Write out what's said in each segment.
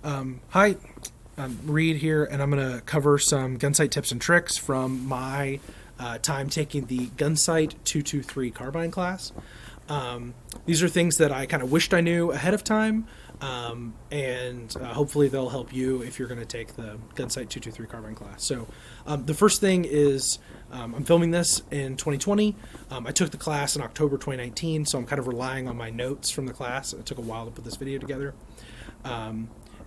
Hi, I'm Reed here, and I'm going to cover some Gunsite tips and tricks from my time taking the Gunsite 223 carbine class. These are things that I kind of wished I knew ahead of time, and hopefully they'll help you if you're going to take the Gunsite 223 carbine class. So, the first thing is I'm filming this in 2020. I took the class in October 2019, so I'm kind of relying on my notes from the class. It took a while to put this video together.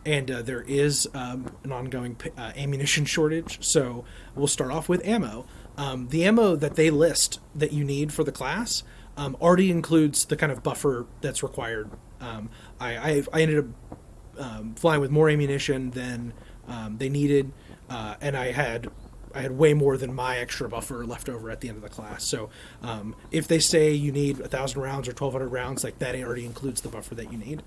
And there is an ongoing ammunition shortage, so we'll start off with ammo. The ammo that they list that you need for the class already includes the kind of buffer that's required. I ended up flying with more ammunition than they needed, and I had way more than my extra buffer left over at the end of the class. So if they say you need 1,000 rounds or 1,200 rounds, like that already includes the buffer that you need.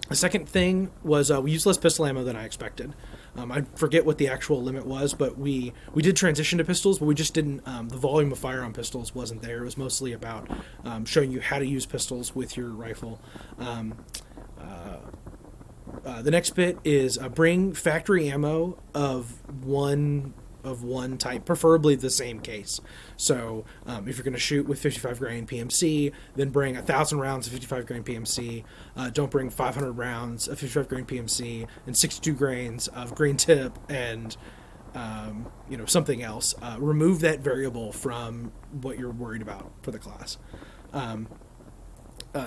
The second thing was we used less pistol ammo than I expected. I forget what the actual limit was, but we did transition to pistols, but we just didn't. The volume of fire on pistols wasn't there. It was mostly about showing you how to use pistols with your rifle. The next bit is bring factory ammo of one type, preferably the same case. So if you're going to shoot with 55 grain PMC, then bring 1,000 rounds of 55 grain PMC. Don't bring 500 rounds of 55 grain PMC and 62 grains of green tip and something else. Remove that variable from what you're worried about for the class.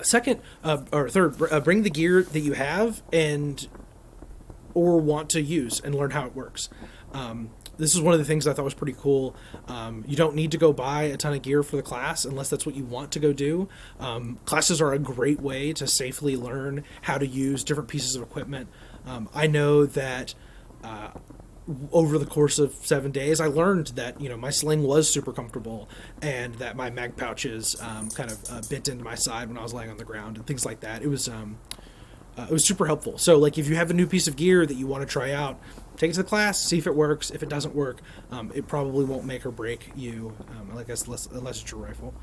Second or third, bring the gear that you have or want to use and learn how it works. This is one of the things I thought was pretty cool. You don't need to go buy a ton of gear for the class unless that's what you want to go do. Classes are a great way to safely learn how to use different pieces of equipment. I know that over the course of 7 days, I learned that my sling was super comfortable and that my mag pouches kind of bit into my side when I was laying on the ground and things like that. It was super helpful. So, like, if you have a new piece of gear that you want to try out, take it to the class, see if it works. If it doesn't work, it probably won't make or break you, unless it's your rifle.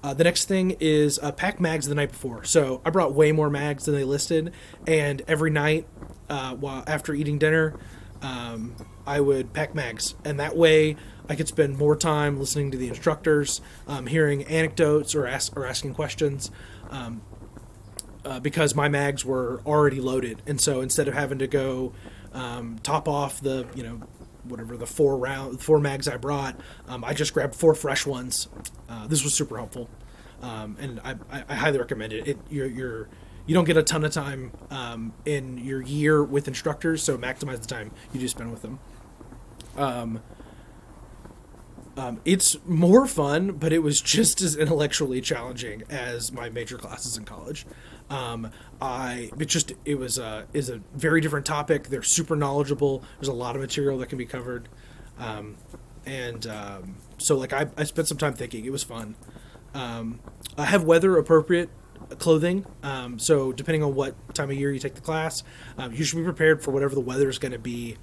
The next thing is pack mags the night before. So I brought way more mags than they listed, and every night, after eating dinner, I would pack mags, and that way I could spend more time listening to the instructors, hearing anecdotes or asking questions. Because my mags were already loaded, and so instead of having to go top off the the four mags I brought, I just grabbed 4 fresh ones. This was super helpful, and I highly recommend it. You don't get a ton of time in your year with instructors, so maximize the time you do spend with them. It's more fun, but it was just as intellectually challenging as my major classes in college. It was a very different topic. They're super knowledgeable. There's a lot of material that can be covered. So I spent some time thinking. It was fun. I have weather appropriate clothing. So depending on what time of year you take the class, you should be prepared for whatever the weather is going to be,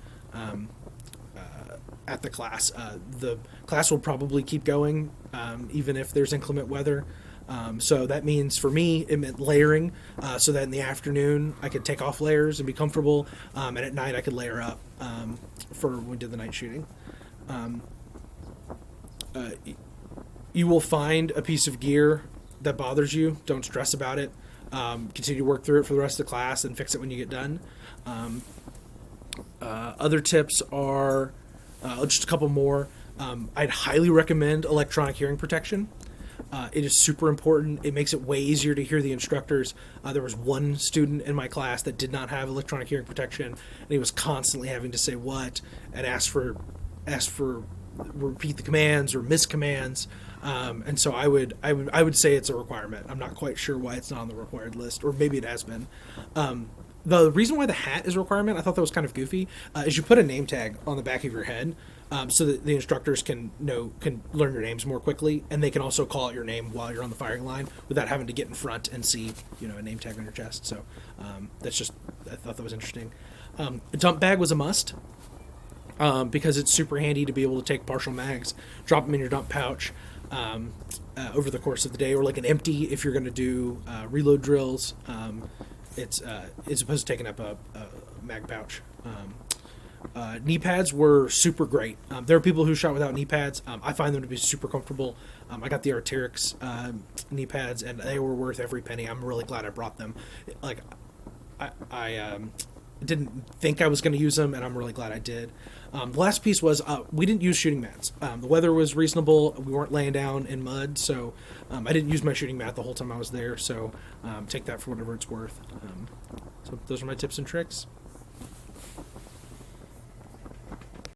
at the class. The class will probably keep going, even if there's inclement weather. So that means for me, it meant layering, so that in the afternoon I could take off layers and be comfortable, and at night I could layer up for when we did the night shooting. You will find a piece of gear that bothers you. Don't stress about it. Continue to work through it for the rest of the class and fix it when you get done. Other tips are just a couple more. I'd highly recommend electronic hearing protection. It is super important. It makes it way easier to hear the instructors. There was one student in my class that did not have electronic hearing protection, and he was constantly having to say what and ask for repeat the commands or miss commands. And so I would say it's a requirement. I'm not quite sure why it's not on the required list, or maybe it has been. The reason why the hat is a requirement, I thought that was kind of goofy, is you put a name tag on the back of your head, so that the instructors can learn your names more quickly, and they can also call out your name while you're on the firing line without having to get in front and see a name tag on your chest. So I thought that was interesting. A dump bag was a must, because it's super handy to be able to take partial mags, drop them in your dump pouch over the course of the day, or like an empty if you're going to do reload drills. it's as opposed to taking up a mag pouch. Knee pads were super great. There are people who shot without knee pads. I find them to be super comfortable. I got the Arc'teryx knee pads, and they were worth every penny. I'm really glad I brought them. Like, I didn't think I was going to use them, and I'm really glad I did. The last piece was we didn't use shooting mats. The weather was reasonable. We weren't laying down in mud, so I didn't use my shooting mat the whole time I was there. So take that for whatever it's worth. So those are my tips and tricks.